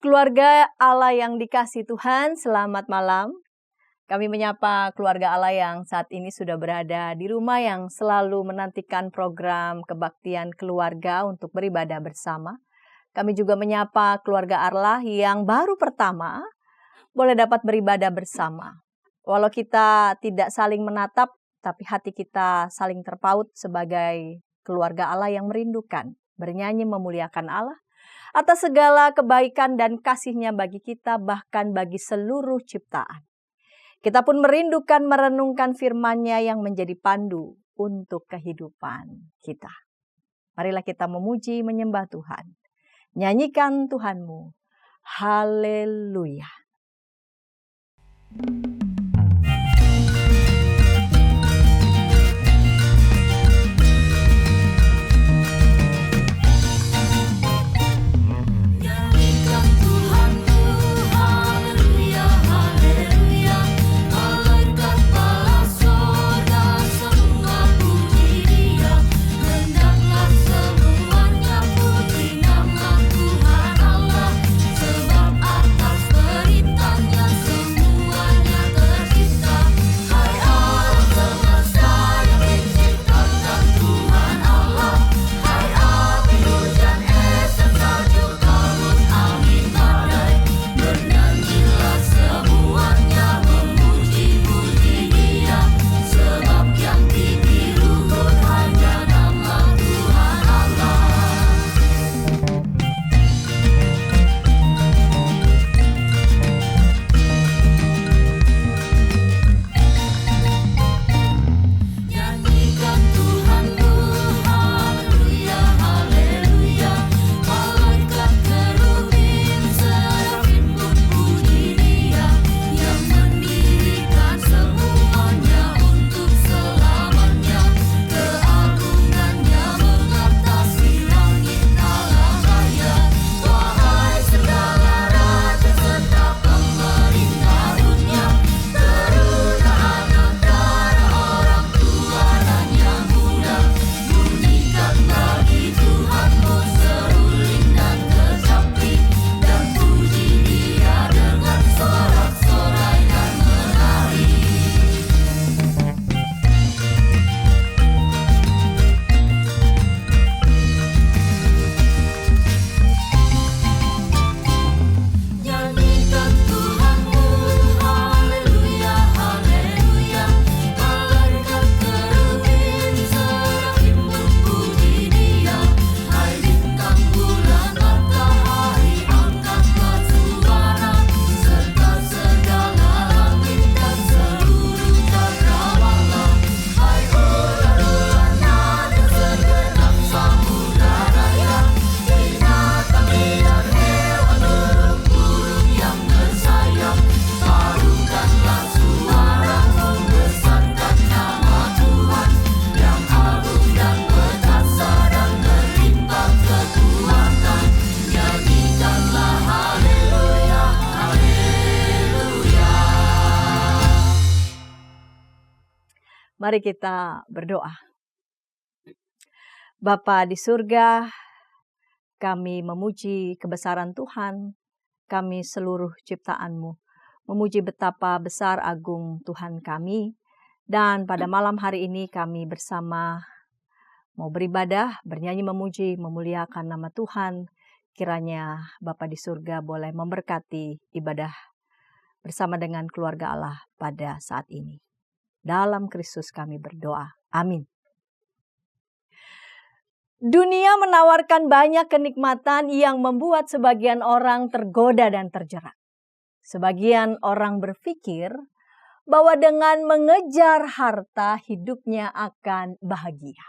Keluarga Allah yang dikasihi Tuhan, selamat malam. Kami menyapa keluarga Allah yang saat ini sudah berada di rumah yang selalu menantikan program kebaktian keluarga untuk beribadah bersama. Kami juga menyapa keluarga Allah yang baru pertama boleh dapat beribadah bersama. Walau kita tidak saling menatap, tapi hati kita saling terpaut sebagai keluarga Allah yang merindukan, bernyanyi memuliakan Allah atas segala kebaikan dan kasih-Nya bagi kita, bahkan bagi seluruh ciptaan. Kita pun merindukan merenungkan firman-Nya yang menjadi pandu untuk kehidupan kita. Marilah kita memuji, menyembah Tuhan. Nyanyikan Tuhanmu. Haleluya. Mari kita berdoa. Bapa di surga, kami memuji kebesaran Tuhan, kami seluruh ciptaan-Mu. Memuji betapa besar agung Tuhan kami. Dan pada malam hari ini kami bersama mau beribadah, bernyanyi memuji, memuliakan nama Tuhan. Kiranya Bapa di surga boleh memberkati ibadah bersama dengan keluarga Allah pada saat ini. Dalam Kristus kami berdoa. Amin. Dunia menawarkan banyak kenikmatan yang membuat sebagian orang tergoda dan terjerat. Sebagian orang berpikir bahwa dengan mengejar harta hidupnya akan bahagia.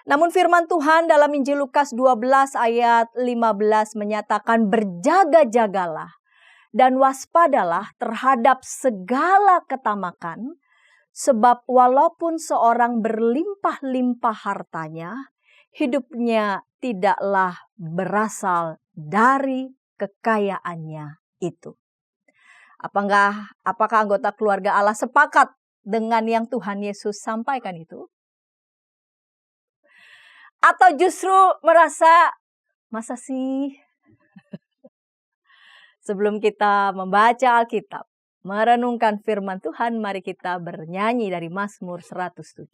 Namun firman Tuhan dalam Injil Lukas 12 ayat 15 menyatakan berjaga-jagalah dan waspadalah terhadap segala ketamakan. Sebab walaupun seorang berlimpah-limpah hartanya, hidupnya tidaklah berasal dari kekayaannya itu. Apakah anggota keluarga Allah sepakat dengan yang Tuhan Yesus sampaikan itu? Atau justru merasa, masa sih? Sebelum kita membaca Alkitab, merenungkan firman Tuhan, mari kita bernyanyi dari Mazmur 107.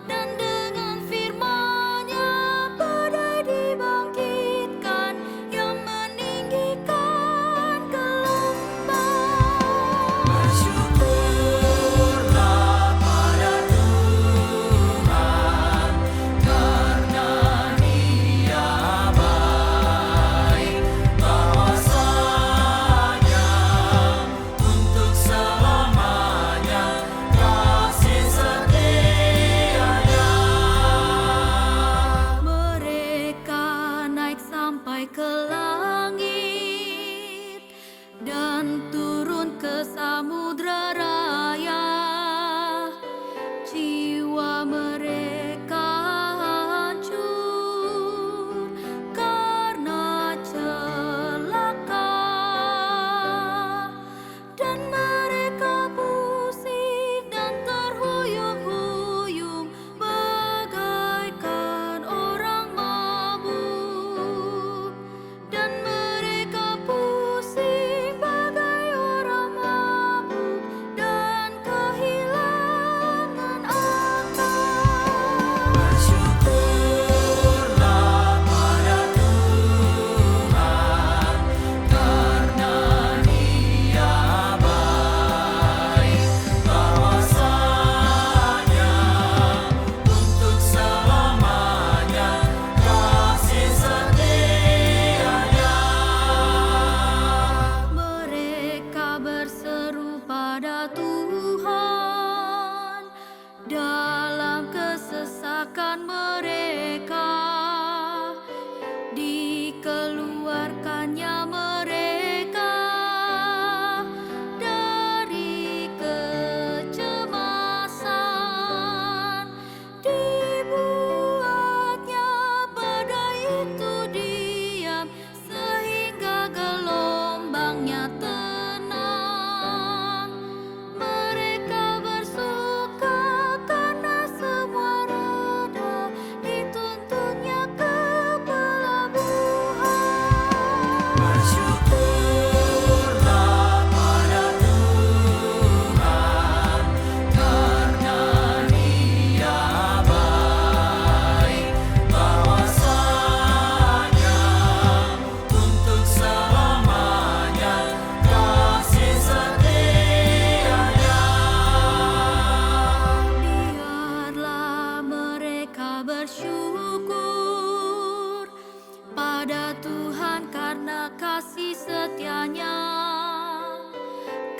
Dan dengan firman-Nya pada karena kasih setianya,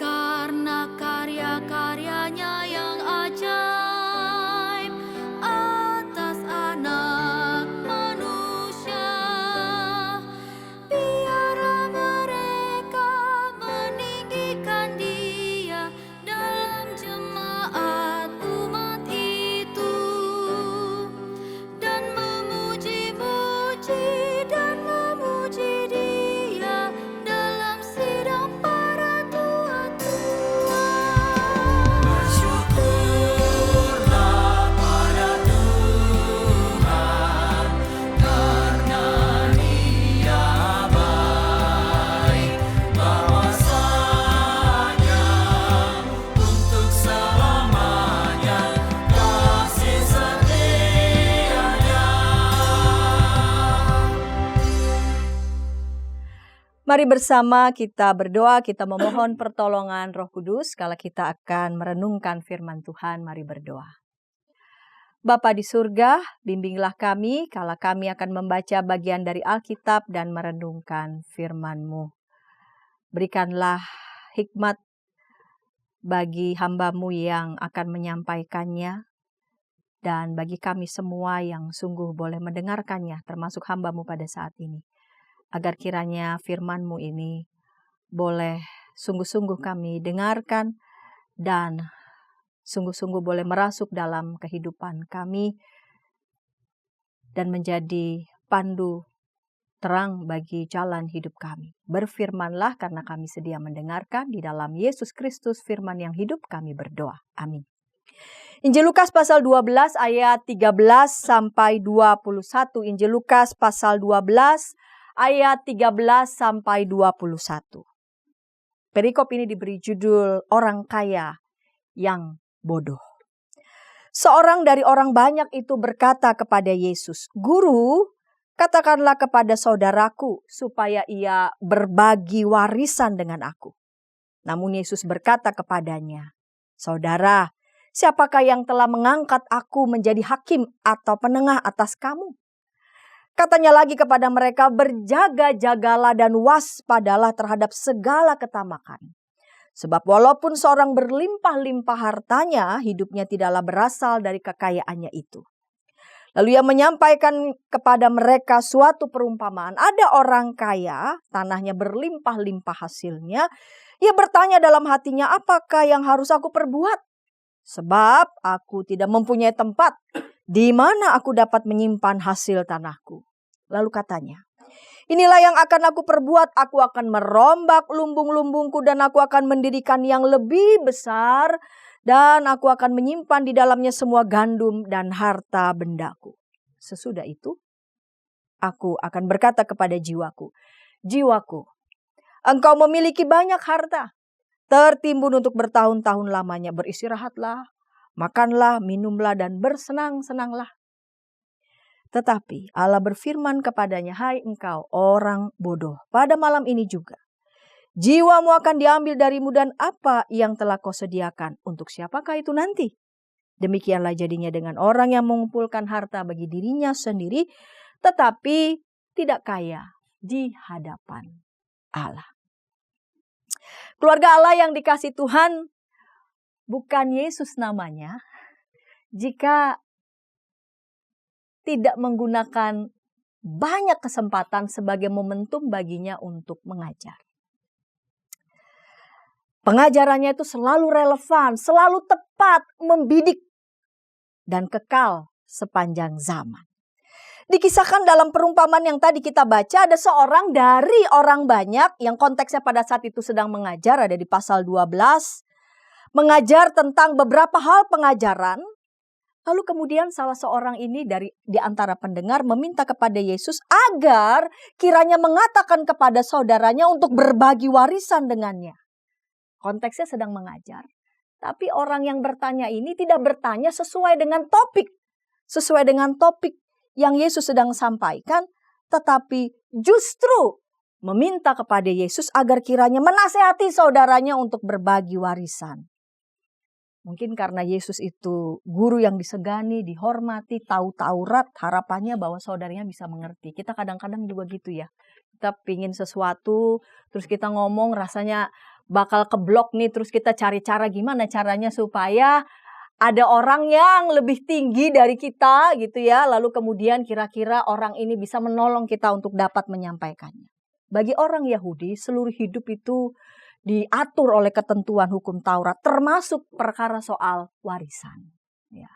karena karya-karyanya yang ajaib atas anak manusia. Biarlah mereka meninggikan Dia dalam jemaat umat itu, dan memuji-muji dan memuji Dia dalam sidang para tua-tua. Bersyukurlah pada Tuhan, karena Dia baik, bahwasanya untuk selamanya kasih setianya. Mari bersama kita berdoa, kita memohon pertolongan Roh Kudus kala kita akan merenungkan firman Tuhan. Mari berdoa. Bapa di surga, bimbinglah kami kala kami akan membaca bagian dari Alkitab dan merenungkan firman-Mu. Berikanlah hikmat bagi hamba-Mu yang akan menyampaikannya, dan bagi kami semua yang sungguh boleh mendengarkannya, termasuk hamba-Mu pada saat ini. Agar kiranya firman-Mu ini boleh sungguh-sungguh kami dengarkan dan sungguh-sungguh boleh merasuk dalam kehidupan kami dan menjadi pandu terang bagi jalan hidup kami. Berfirmanlah karena kami sedia mendengarkan, di dalam Yesus Kristus firman yang hidup kami berdoa. Amin. Injil Lukas pasal 12 ayat 13 sampai 21. Injil Lukas pasal 12 ayat 13 sampai 21. Perikop ini diberi judul orang kaya yang bodoh. Seorang dari orang banyak itu berkata kepada Yesus, "Guru, katakanlah kepada saudaraku supaya ia berbagi warisan dengan aku." Namun Yesus berkata kepadanya, "Saudara, siapakah yang telah mengangkat aku menjadi hakim atau penengah atas kamu?" Katanya lagi kepada mereka, "Berjaga-jagalah dan waspadalah terhadap segala ketamakan. Sebab walaupun seorang berlimpah-limpah hartanya, hidupnya tidaklah berasal dari kekayaannya itu." Lalu ia menyampaikan kepada mereka suatu perumpamaan. Ada orang kaya, tanahnya berlimpah-limpah hasilnya. Ia bertanya dalam hatinya, "Apakah yang harus aku perbuat? Sebab aku tidak mempunyai tempat di mana aku dapat menyimpan hasil tanahku." Lalu katanya, "Inilah yang akan aku perbuat. Aku akan merombak lumbung-lumbungku dan aku akan mendirikan yang lebih besar. Dan aku akan menyimpan di dalamnya semua gandum dan harta bendaku. Sesudah itu, aku akan berkata kepada jiwaku, 'Jiwaku, engkau memiliki banyak harta, tertimbun untuk bertahun-tahun lamanya. Beristirahatlah, makanlah, minumlah, dan bersenang-senanglah.' Tetapi Allah berfirman kepadanya, 'Hai engkau orang bodoh, pada malam ini juga jiwamu akan diambil darimu, dan apa yang telah kau sediakan, untuk siapakah itu nanti?' Demikianlah jadinya dengan orang yang mengumpulkan harta bagi dirinya sendiri, tetapi tidak kaya di hadapan Allah." Keluarga Allah yang dikasihi Tuhan, bukan Yesus namanya jika tidak menggunakan banyak kesempatan sebagai momentum baginya untuk mengajar. Pengajarannya itu selalu relevan, selalu tepat, membidik, dan kekal sepanjang zaman. Dikisahkan dalam perumpamaan yang tadi kita baca, ada seorang dari orang banyak yang konteksnya pada saat itu sedang mengajar, ada di pasal 12. Mengajar tentang beberapa hal pengajaran. Lalu kemudian salah seorang ini di antara pendengar meminta kepada Yesus agar kiranya mengatakan kepada saudaranya untuk berbagi warisan dengannya. Konteksnya sedang mengajar. Tapi orang yang bertanya ini tidak bertanya sesuai dengan topik. Sesuai dengan topik yang Yesus sedang sampaikan. Tetapi justru meminta kepada Yesus agar kiranya menasehati saudaranya untuk berbagi warisan. Mungkin karena Yesus itu guru yang disegani, dihormati, tahu Taurat, harapannya bahwa saudaranya bisa mengerti. Kita kadang-kadang juga gitu ya. Kita pingin sesuatu, terus kita ngomong rasanya bakal keblok nih, terus kita cari cara gimana caranya supaya ada orang yang lebih tinggi dari kita gitu ya. Lalu kemudian kira-kira orang ini bisa menolong kita untuk dapat menyampaikannya. Bagi orang Yahudi, seluruh hidup itu diatur oleh ketentuan hukum Taurat, termasuk perkara soal warisan. Ya.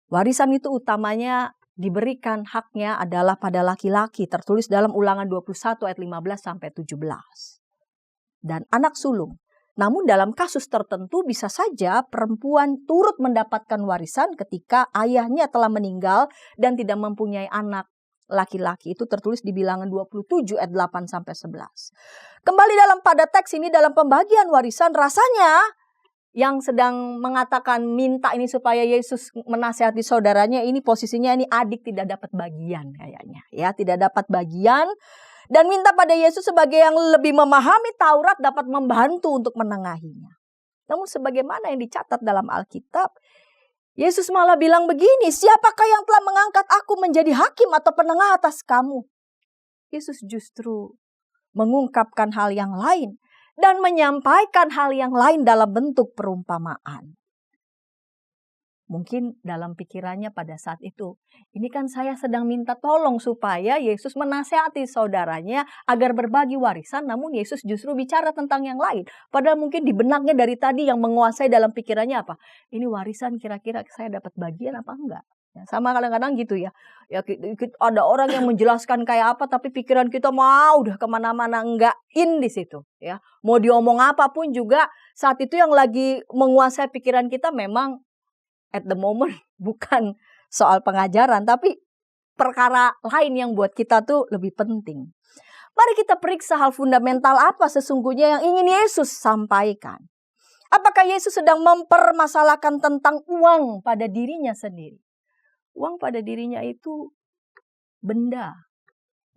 Warisan itu utamanya diberikan haknya adalah pada laki-laki, tertulis dalam Ulangan 21 ayat 15 sampai 17. Dan anak sulung. Namun dalam kasus tertentu bisa saja perempuan turut mendapatkan warisan ketika ayahnya telah meninggal dan tidak mempunyai anak laki-laki. Itu tertulis di Bilangan 27 ayat 8 sampai 11. Kembali pada teks ini, dalam pembagian warisan, rasanya yang sedang mengatakan minta ini supaya Yesus menasihati saudaranya, ini posisinya ini adik tidak dapat bagian kayaknya. Ya, tidak dapat bagian dan minta pada Yesus sebagai yang lebih memahami Taurat dapat membantu untuk menengahinya. Namun sebagaimana yang dicatat dalam Alkitab, Yesus malah bilang begini, siapakah yang telah mengangkat aku menjadi hakim atau penengah atas kamu? Yesus justru mengungkapkan hal yang lain dan menyampaikan hal yang lain dalam bentuk perumpamaan. Mungkin dalam pikirannya pada saat itu, ini kan saya sedang minta tolong supaya Yesus menasihati saudaranya agar berbagi warisan, namun Yesus justru bicara tentang yang lain. Padahal mungkin di benaknya dari tadi yang menguasai dalam pikirannya apa? Ini warisan kira-kira saya dapat bagian apa enggak? Ya, sama kadang-kadang gitu ya. Ya ada orang yang menjelaskan kayak apa, tapi pikiran kita mau udah kemana-mana, enggak in di situ. Ya, mau diomong apapun juga saat itu yang lagi menguasai pikiran kita memang at the moment bukan soal pengajaran, tapi perkara lain yang buat kita tuh lebih penting. Mari kita periksa hal fundamental apa sesungguhnya yang ingin Yesus sampaikan. Apakah Yesus sedang mempermasalahkan tentang uang pada dirinya sendiri? Uang pada dirinya itu benda,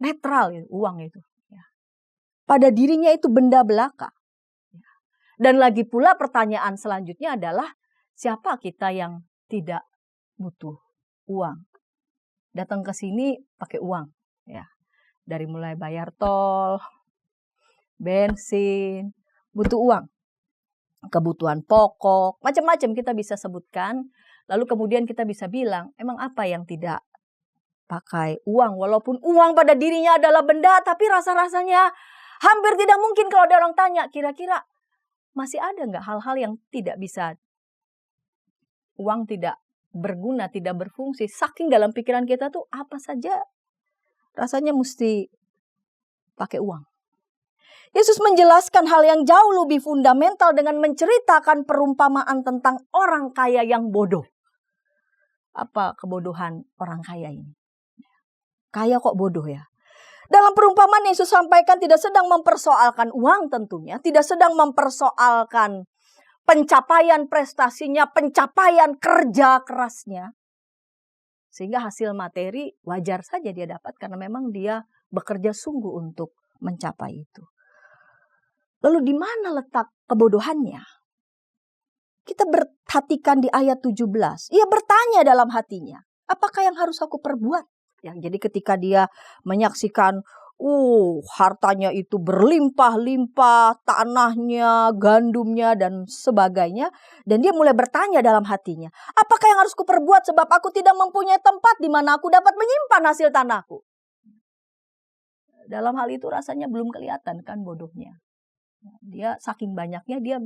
netral ya, uang itu. Ya. Pada dirinya itu benda belaka. Ya. Dan lagi pula pertanyaan selanjutnya adalah, siapa kita yang tidak butuh uang? Datang ke sini pakai uang. Ya. Dari mulai bayar tol, bensin, butuh uang. Kebutuhan pokok, macam-macam kita bisa sebutkan. Lalu kemudian kita bisa bilang, emang apa yang tidak pakai uang? Walaupun uang pada dirinya adalah benda, tapi rasa-rasanya hampir tidak mungkin kalau ada orang tanya, kira-kira masih ada nggak hal-hal yang tidak bisa, uang tidak berguna, tidak berfungsi. Saking dalam pikiran kita tuh apa saja rasanya mesti pakai uang. Yesus menjelaskan hal yang jauh lebih fundamental dengan menceritakan perumpamaan tentang orang kaya yang bodoh. Apa kebodohan orang kaya ini? Kaya kok bodoh ya? Dalam perumpamaan Yesus sampaikan tidak sedang mempersoalkan uang tentunya. Tidak sedang mempersoalkan pencapaian prestasinya, pencapaian kerja kerasnya. Sehingga hasil materi wajar saja dia dapat karena memang dia bekerja sungguh untuk mencapai itu. Lalu di mana letak kebodohannya? Kita perhatikan di ayat 17. Ia bertanya dalam hatinya, apakah yang harus aku perbuat? Ya, jadi ketika dia menyaksikan, hartanya itu berlimpah-limpah, tanahnya, gandumnya, dan sebagainya. Dan dia mulai bertanya dalam hatinya, apakah yang harus aku perbuat sebab aku tidak mempunyai tempat di mana aku dapat menyimpan hasil tanahku? Dalam hal itu rasanya belum kelihatan kan bodohnya. Dia saking banyaknya dia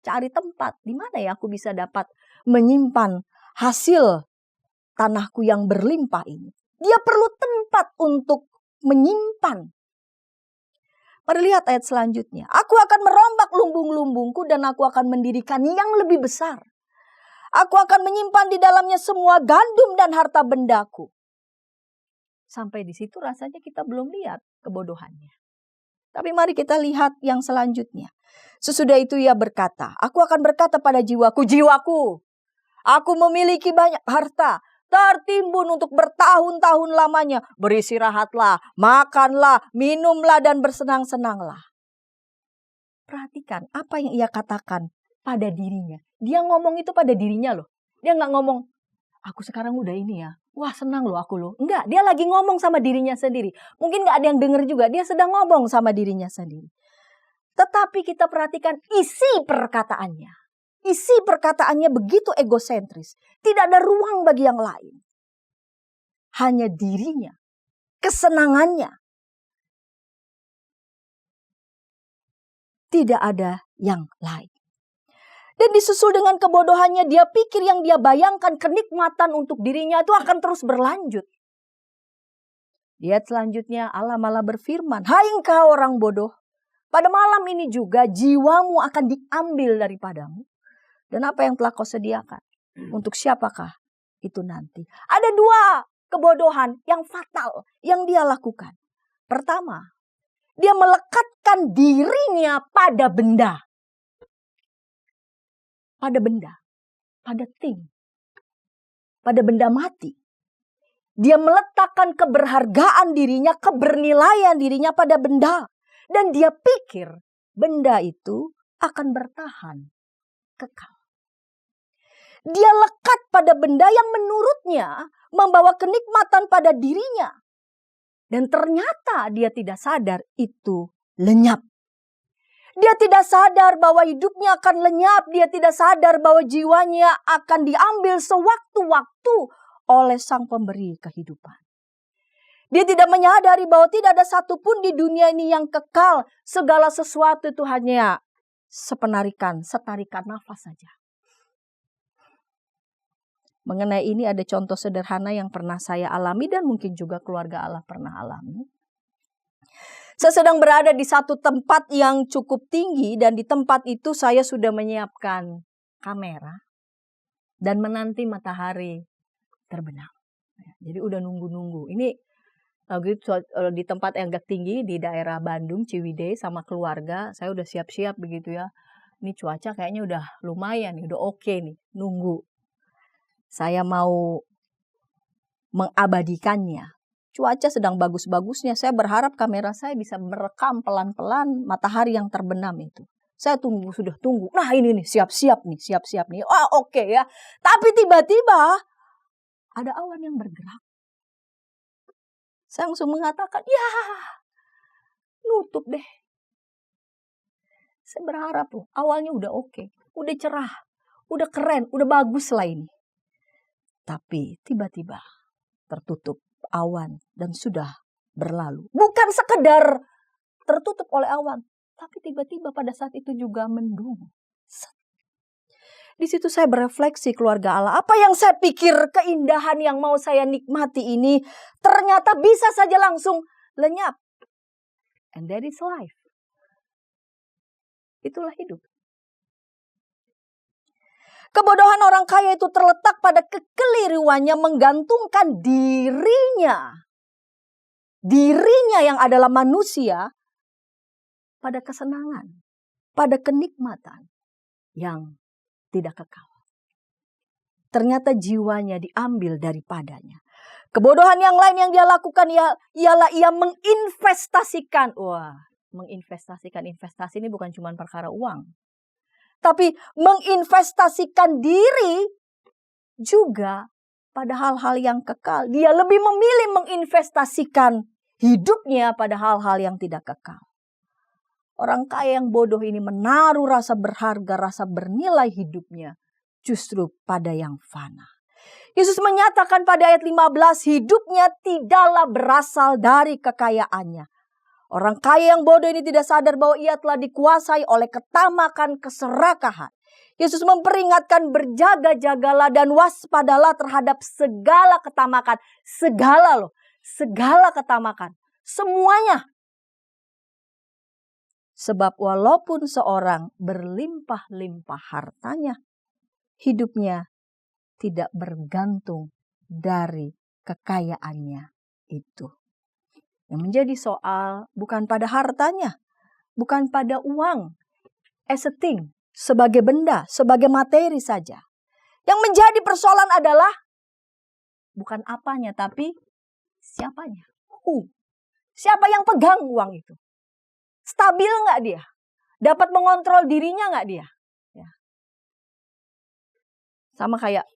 cari tempat, di mana ya aku bisa dapat menyimpan hasil tanahku yang berlimpah ini. Dia perlu tempat untuk menyimpan. Mari lihat ayat selanjutnya. Aku akan merombak lumbung-lumbungku dan aku akan mendirikan yang lebih besar. Aku akan menyimpan di dalamnya semua gandum dan harta bendaku. Sampai di situ rasanya kita belum lihat kebodohannya. Tapi mari kita lihat yang selanjutnya. Sesudah itu ia berkata, aku akan berkata pada jiwaku, jiwaku, aku memiliki banyak harta, tertimbun untuk bertahun-tahun lamanya. Beristirahatlah, makanlah, minumlah, dan bersenang-senanglah. Perhatikan apa yang ia katakan pada dirinya. Dia ngomong itu pada dirinya loh. Dia nggak ngomong, aku sekarang udah ini ya. Wah senang loh aku loh. Enggak, dia lagi ngomong sama dirinya sendiri. Mungkin nggak ada yang denger juga, dia sedang ngomong sama dirinya sendiri. Tetapi kita perhatikan isi perkataannya. Isi perkataannya begitu egosentris. Tidak ada ruang bagi yang lain. Hanya dirinya, kesenangannya. Tidak ada yang lain. Dan disusul dengan kebodohannya, dia pikir yang dia bayangkan kenikmatan untuk dirinya itu akan terus berlanjut. Lihat selanjutnya Allah malah berfirman, hai engkau orang bodoh, pada malam ini juga jiwamu akan diambil daripadamu. Dan apa yang telah kau sediakan? Untuk siapakah itu nanti? Ada dua kebodohan yang fatal yang dia lakukan. Pertama, dia melekatkan dirinya pada benda. Pada benda, pada thing, pada benda mati. Dia meletakkan keberhargaan dirinya, kebernilaian dirinya pada benda. Dan dia pikir benda itu akan bertahan kekal. Dia lekat pada benda yang menurutnya membawa kenikmatan pada dirinya. Dan ternyata dia tidak sadar itu lenyap. Dia tidak sadar bahwa hidupnya akan lenyap. Dia tidak sadar bahwa jiwanya akan diambil sewaktu-waktu oleh Sang Pemberi kehidupan. Dia tidak menyadari bahwa tidak ada satupun di dunia ini yang kekal. Segala sesuatu itu hanya setarikan nafas saja. Mengenai ini ada contoh sederhana yang pernah saya alami dan mungkin juga keluarga Allah pernah alami. Saya sedang berada di satu tempat yang cukup tinggi dan di tempat itu saya sudah menyiapkan kamera dan menanti matahari terbenam. Jadi udah nunggu-nunggu. Ini di tempat yang agak tinggi di daerah Bandung, Ciwidey sama keluarga. Saya udah siap-siap begitu ya. Ini cuaca kayaknya udah lumayan, udah oke nih, nunggu. Saya mau mengabadikannya. Cuaca sedang bagus-bagusnya. Saya berharap kamera saya bisa merekam pelan-pelan matahari yang terbenam itu. Saya sudah tunggu. Nah ini nih, siap-siap nih. Wah oke ya. Tapi tiba-tiba ada awan yang bergerak. Saya langsung mengatakan, ya nutup deh. Saya berharap loh, awalnya udah oke. Udah cerah, udah keren, udah bagus lah ini. Tapi tiba-tiba tertutup awan dan sudah berlalu. Bukan sekedar tertutup oleh awan, tapi tiba-tiba pada saat itu juga mendung. Di situ saya berefleksi keluarga Allah. Apa yang saya pikir keindahan yang mau saya nikmati ini ternyata bisa saja langsung lenyap. And that is life. Itulah hidup. Kebodohan orang kaya itu terletak pada kekeliruannya menggantungkan dirinya. Dirinya yang adalah manusia pada kesenangan, pada kenikmatan yang tidak kekal. Ternyata jiwanya diambil daripadanya. Kebodohan yang lain yang dia lakukan ialah ia menginvestasikan. Investasi ini bukan cuma perkara uang. Tapi menginvestasikan diri juga pada hal-hal yang kekal. Dia lebih memilih menginvestasikan hidupnya pada hal-hal yang tidak kekal. Orang kaya yang bodoh ini menaruh rasa berharga, rasa bernilai hidupnya justru pada yang fana. Yesus menyatakan pada ayat 15, hidupnya tidaklah berasal dari kekayaannya. Orang kaya yang bodoh ini tidak sadar bahwa ia telah dikuasai oleh ketamakan keserakahan. Yesus memperingatkan berjaga-jagalah dan waspadalah terhadap segala ketamakan. Segala ketamakan. Semuanya. Sebab walaupun seorang berlimpah-limpah hartanya, hidupnya tidak bergantung dari kekayaannya itu. Yang menjadi soal bukan pada hartanya, bukan pada uang, as a thing, sebagai benda, sebagai materi saja. Yang menjadi persoalan adalah bukan apanya, tapi siapanya. Siapa yang pegang uang itu? Stabil nggak dia? Dapat mengontrol dirinya nggak dia? Ya. Sama kayak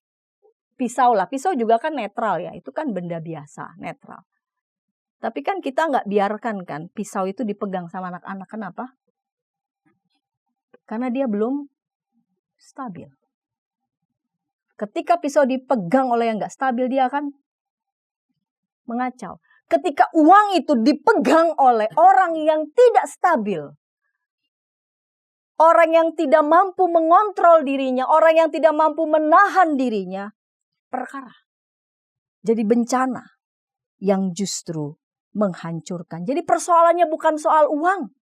pisau lah. Pisau juga kan netral ya. Itu kan benda biasa, netral. Tapi kan kita nggak biarkan kan pisau itu dipegang sama anak-anak. Kenapa? Karena dia belum stabil. Ketika pisau dipegang oleh yang nggak stabil, dia akan mengacau. Ketika uang itu dipegang oleh orang yang tidak stabil, orang yang tidak mampu mengontrol dirinya, orang yang tidak mampu menahan dirinya, perkara. Jadi bencana yang justru menghancurkan. Jadi persoalannya bukan soal uang.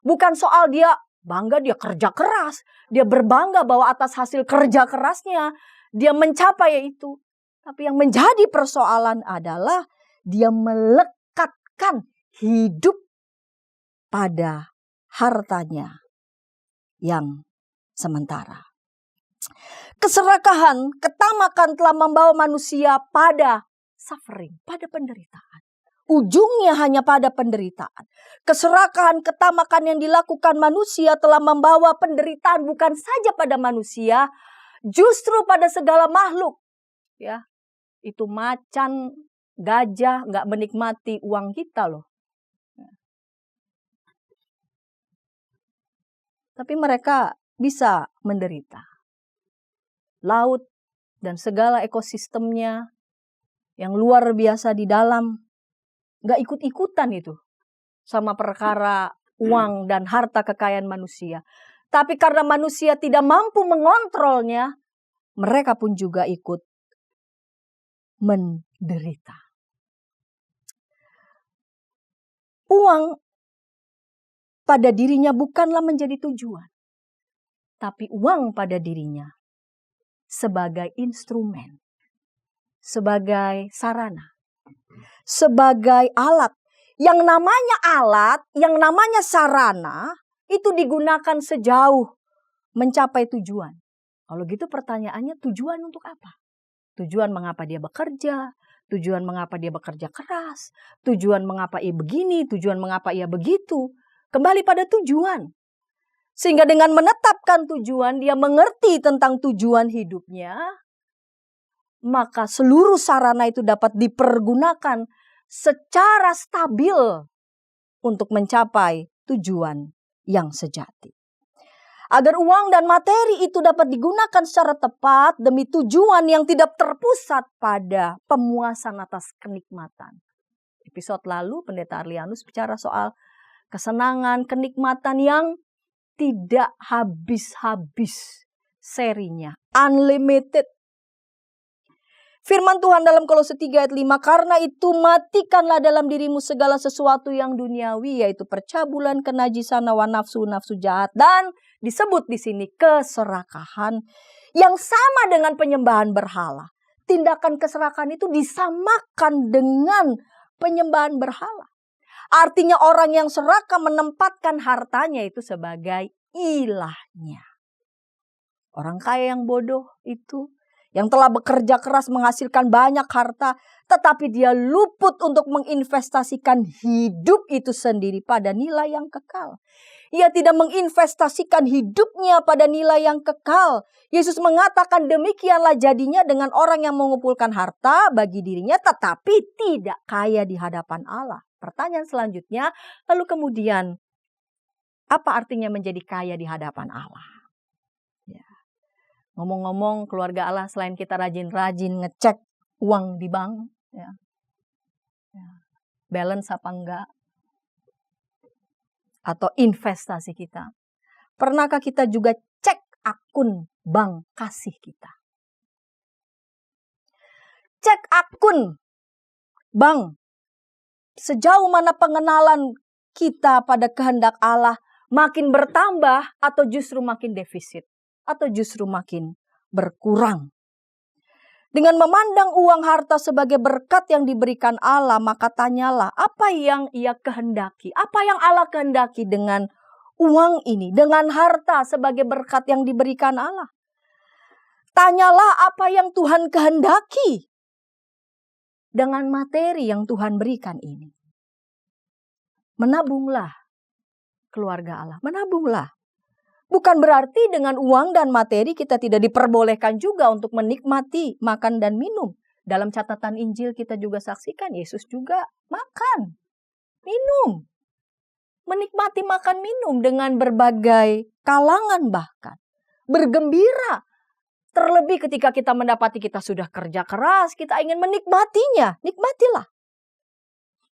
Bukan soal dia bangga, dia kerja keras. Dia berbangga bahwa atas hasil kerja kerasnya, dia mencapai itu. Tapi yang menjadi persoalan adalah dia melekatkan hidup pada hartanya yang sementara. Keserakahan, ketamakan telah membawa manusia pada suffering, pada penderitaan. Ujungnya hanya pada penderitaan. Keserakahan, ketamakan yang dilakukan manusia telah membawa penderitaan bukan saja pada manusia, justru pada segala makhluk. Ya, itu macan, gajah nggak menikmati uang kita loh. Tapi mereka bisa menderita. Laut dan segala ekosistemnya yang luar biasa di dalam nggak ikut-ikutan itu sama perkara uang dan harta kekayaan manusia. Tapi karena manusia tidak mampu mengontrolnya, mereka pun juga ikut menderita. Uang pada dirinya bukanlah menjadi tujuan, tapi uang pada dirinya sebagai instrumen, sebagai sarana, sebagai alat. Yang namanya alat, yang namanya sarana, itu digunakan sejauh mencapai tujuan. Kalau gitu pertanyaannya, tujuan untuk apa? Tujuan mengapa dia bekerja, tujuan mengapa dia bekerja keras, tujuan mengapa ia begini, tujuan mengapa ia begitu. Kembali pada tujuan. Sehingga dengan menetapkan tujuan, dia mengerti tentang tujuan hidupnya, maka seluruh sarana itu dapat dipergunakan secara stabil untuk mencapai tujuan yang sejati. Agar uang dan materi itu dapat digunakan secara tepat demi tujuan yang tidak terpusat pada pemuasan atas kenikmatan. Episode lalu Pendeta Arlianus bicara soal kesenangan, kenikmatan yang tidak habis-habis serinya. Unlimited. Firman Tuhan dalam Kolose 3 ayat 5, karena itu matikanlah dalam dirimu segala sesuatu yang duniawi, yaitu percabulan, kenajisan, hawa nafsu, nafsu jahat, dan disebut di sini keserakahan yang sama dengan penyembahan berhala. Tindakan keserakahan itu disamakan dengan penyembahan berhala. Artinya orang yang serakah menempatkan hartanya itu sebagai ilahnya. Orang kaya yang bodoh itu, yang telah bekerja keras menghasilkan banyak harta, tetapi dia luput untuk menginvestasikan hidup itu sendiri pada nilai yang kekal. Ia tidak menginvestasikan hidupnya pada nilai yang kekal. Yesus mengatakan demikianlah jadinya dengan orang yang mengumpulkan harta bagi dirinya, tetapi tidak kaya di hadapan Allah. Pertanyaan selanjutnya, lalu kemudian apa artinya menjadi kaya di hadapan Allah? Ya. Ngomong-ngomong, keluarga Allah selain kita rajin-rajin ngecek uang di bank, ya. Balance apa enggak, atau investasi kita, pernahkah kita juga cek akun bank kasih kita? Cek akun bank. Sejauh mana pengenalan kita pada kehendak Allah makin bertambah atau justru makin defisit, atau justru makin berkurang. Dengan memandang uang harta sebagai berkat yang diberikan Allah, maka tanyalah apa yang ia kehendaki, apa yang Allah kehendaki dengan uang ini, dengan harta sebagai berkat yang diberikan Allah. Tanyalah apa yang Tuhan kehendaki dengan materi yang Tuhan berikan ini. Menabunglah, keluarga Allah, menabunglah. Bukan berarti dengan uang dan materi kita tidak diperbolehkan juga untuk menikmati makan dan minum. Dalam catatan Injil kita juga saksikan Yesus juga makan, minum. Menikmati makan minum dengan berbagai kalangan bahkan. Bergembira. Terlebih ketika kita mendapati kita sudah kerja keras, kita ingin menikmatinya. Nikmatilah.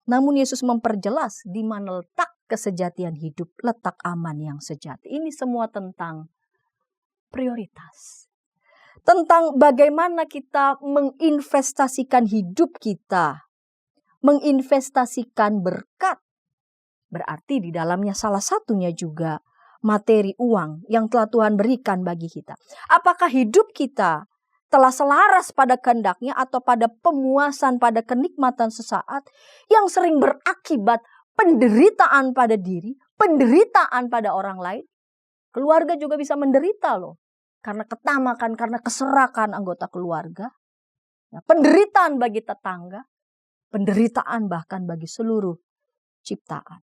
Namun Yesus memperjelas di mana letak kesejatian hidup, letak aman yang sejati. Ini semua tentang prioritas. Tentang bagaimana kita menginvestasikan hidup kita. Menginvestasikan berkat. Berarti di dalamnya salah satunya juga materi uang yang telah Tuhan berikan bagi kita. Apakah hidup kita telah selaras pada kehendaknya atau pada pemuasan, pada kenikmatan sesaat yang sering berakibat penderitaan pada diri, penderitaan pada orang lain? Keluarga juga bisa menderita loh. Karena ketamakan, karena keserakan anggota keluarga. Penderitaan bagi tetangga, penderitaan bahkan bagi seluruh ciptaan.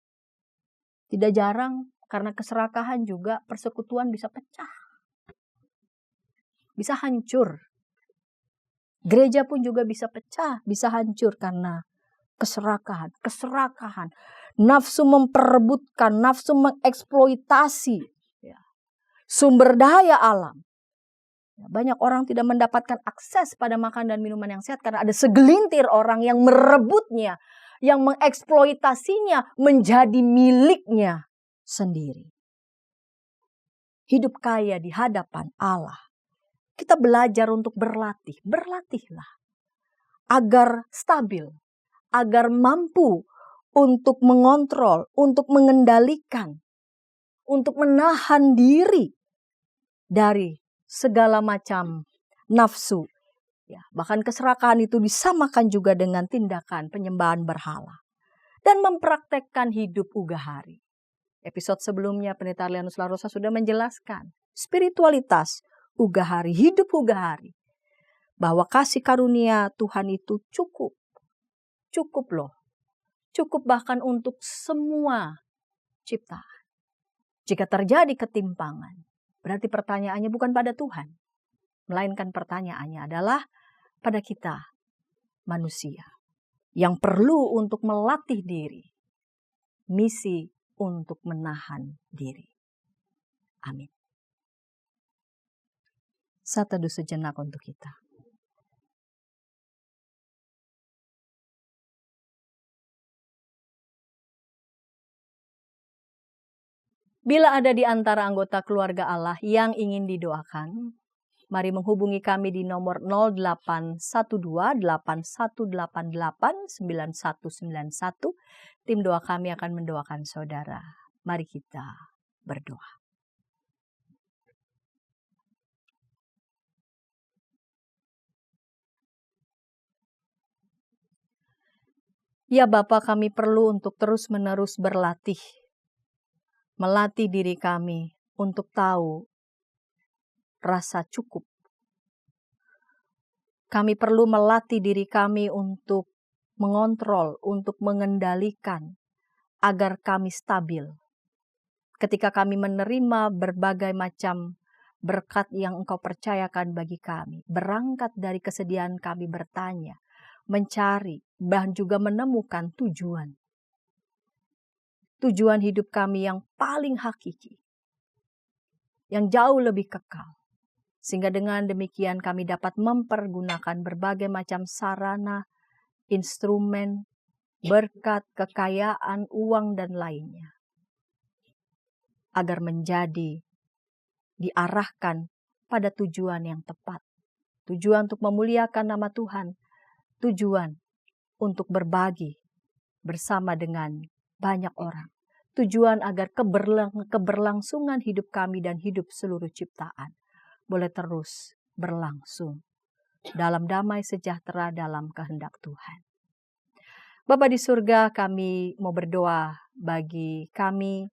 Tidak jarang karena keserakahan juga persekutuan bisa pecah. Bisa hancur. Gereja pun juga bisa pecah, bisa hancur karena keserakahan. Nafsu memperebutkan, nafsu mengeksploitasi sumber daya alam. Banyak orang tidak mendapatkan akses pada makan dan minuman yang sehat karena ada segelintir orang yang merebutnya, yang mengeksploitasinya menjadi miliknya sendiri. Hidup kaya di hadapan Allah. Kita belajar untuk berlatih. Berlatihlah. Agar stabil. Agar mampu untuk mengontrol. Untuk mengendalikan. Untuk menahan diri. Dari segala macam nafsu. Ya, bahkan keserakahan itu disamakan juga dengan tindakan penyembahan berhala. Dan mempraktekkan hidup ugahari. Episode sebelumnya Pendeta Arlianus Larosa sudah menjelaskan. Spiritualitas ugahari, hidup ugahari. Bahwa kasih karunia Tuhan itu cukup. Cukup loh. Cukup bahkan untuk semua ciptaan. Jika terjadi ketimpangan, berarti pertanyaannya bukan pada Tuhan. Melainkan pertanyaannya adalah pada kita, manusia. Yang perlu untuk melatih diri. Misi untuk menahan diri. Amin. Saat teduh sejenak untuk kita. Bila ada di antara anggota keluarga Allah yang ingin didoakan, mari menghubungi kami di nomor 0812-8188-9191. Tim doa kami akan mendoakan saudara. Mari kita berdoa. Ya Bapa, kami perlu untuk terus-menerus berlatih. Melatih diri kami untuk tahu rasa cukup. Kami perlu melatih diri kami untuk mengontrol, untuk mengendalikan agar kami stabil. Ketika kami menerima berbagai macam berkat yang Engkau percayakan bagi kami, berangkat dari kesediaan kami bertanya, mencari, dan juga menemukan tujuan. Tujuan hidup kami yang paling hakiki, yang jauh lebih kekal. Sehingga dengan demikian kami dapat mempergunakan berbagai macam sarana, instrumen, berkat, kekayaan, uang, dan lainnya. Agar menjadi diarahkan pada tujuan yang tepat. Tujuan untuk memuliakan nama Tuhan. Tujuan untuk berbagi bersama dengan banyak orang. Tujuan agar keberlangsungan hidup kami dan hidup seluruh ciptaan boleh terus berlangsung dalam damai sejahtera dalam kehendak Tuhan. Bapa di surga, kami mau berdoa bagi kami,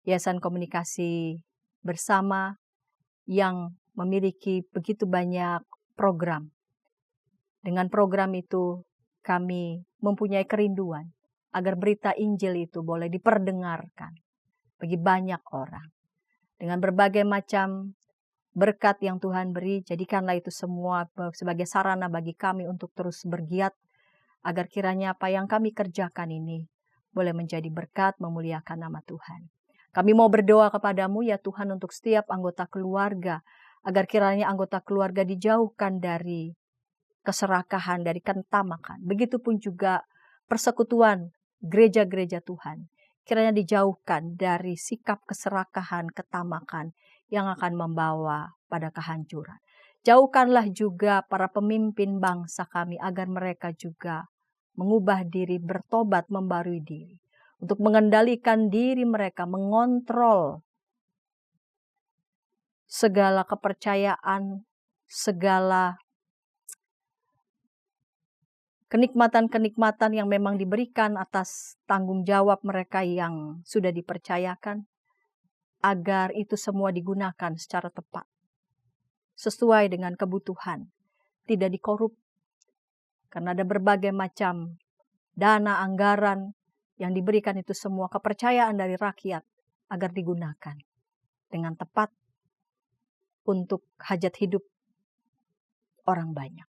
Yayasan Komunikasi Bersama yang memiliki begitu banyak program. Dengan program itu kami mempunyai kerinduan agar berita Injil itu boleh diperdengarkan bagi banyak orang. dengan berbagai macam berkat yang Tuhan beri, jadikanlah itu semua sebagai sarana bagi kami untuk terus bergiat, agar kiranya apa yang kami kerjakan ini boleh menjadi berkat memuliakan nama Tuhan. Kami mau berdoa kepadamu ya Tuhan untuk setiap anggota keluarga, agar kiranya anggota keluarga dijauhkan dari keserakahan, dari kentamakan. Begitupun juga persekutuan gereja-gereja Tuhan, kiranya dijauhkan dari sikap keserakahan, ketamakan yang akan membawa pada kehancuran. Jauhkanlah juga para pemimpin bangsa kami agar mereka juga mengubah diri, bertobat, membarui diri. Untuk mengendalikan diri mereka, mengontrol segala kepercayaan, segala kenikmatan-kenikmatan yang memang diberikan atas tanggung jawab mereka yang sudah dipercayakan, agar itu semua digunakan secara tepat, sesuai dengan kebutuhan, tidak dikorup. Karena ada berbagai macam dana, anggaran yang diberikan, itu semua kepercayaan dari rakyat agar digunakan dengan tepat untuk hajat hidup orang banyak.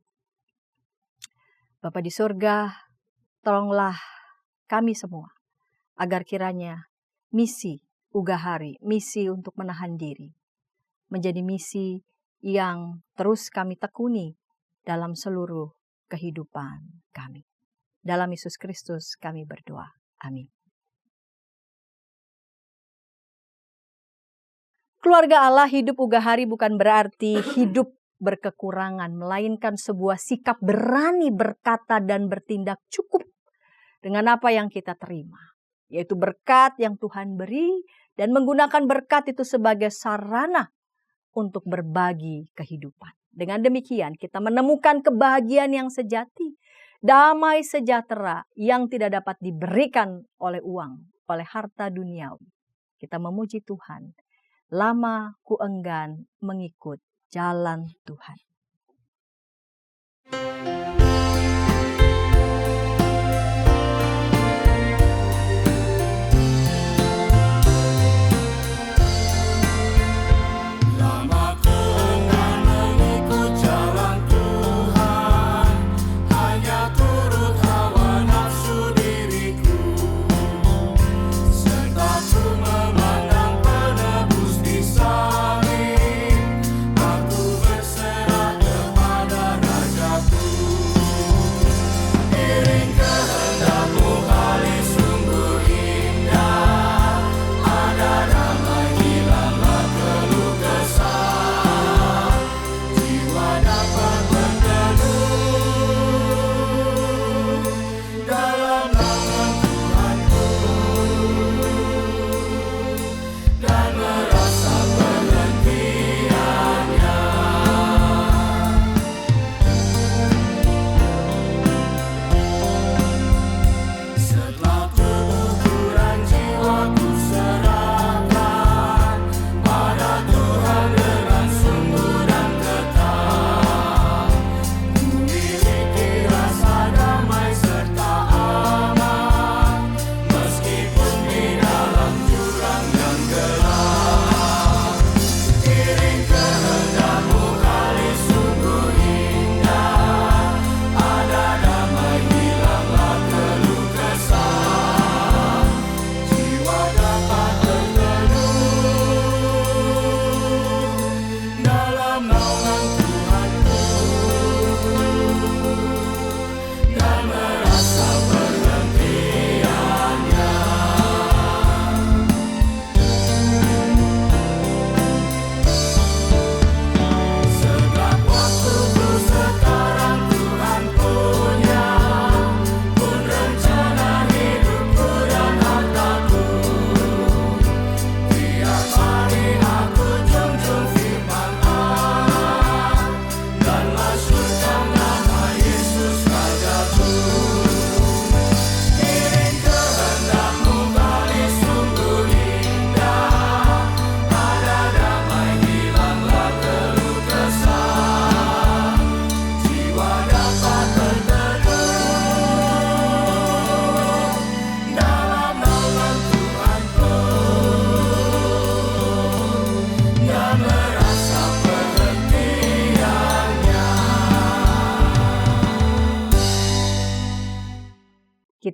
Bapa di surga, tolonglah kami semua agar kiranya misi Ugahari, misi untuk menahan diri, menjadi misi yang terus kami tekuni dalam seluruh kehidupan kami. Dalam Yesus Kristus kami berdoa. Amin. Keluarga Allah, hidup Ugahari bukan berarti hidup berkekurangan, melainkan sebuah sikap berani berkata dan bertindak cukup dengan apa yang kita terima, yaitu berkat yang Tuhan beri, dan menggunakan berkat itu sebagai sarana untuk berbagi kehidupan. Dengan demikian kita menemukan kebahagiaan yang sejati, damai sejahtera yang tidak dapat diberikan oleh uang, oleh harta duniawi. Kita memuji Tuhan. Lama ku enggan mengikut jalan Tuhan. Lama ku enggan mengikut jalan Tuhan, hanya turut hawa nafsu diriku, serta ku memandang penebus di salib. Aku berserah kepada Rajaku.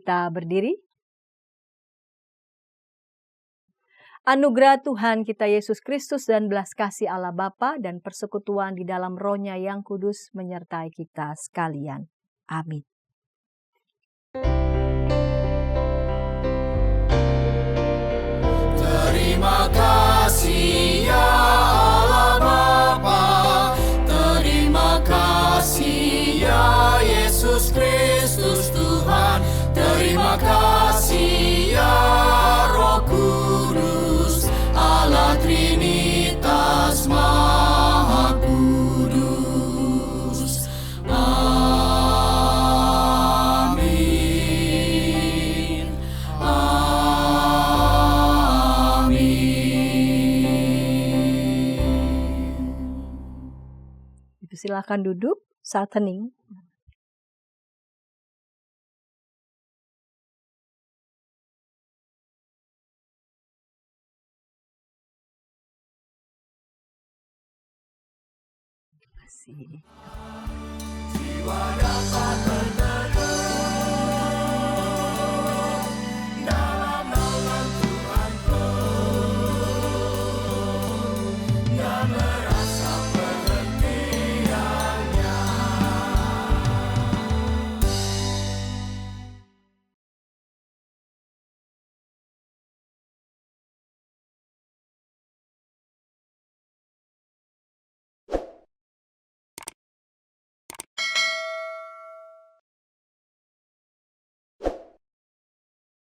kita berdiri. Anugerah Tuhan kita Yesus Kristus dan belas kasih Allah Bapa dan persekutuan di dalam Roh-Nya yang kudus menyertai kita sekalian. Amin. Terima kasih ya Allah Bapa, terima kasih ya Yesus Kristus Tuhan, terima kasih ya Roh Kudus, Allah Trinitas Maha Kudus. Amin. Silakan duduk saat hening. Terima kasih. Jiwa dan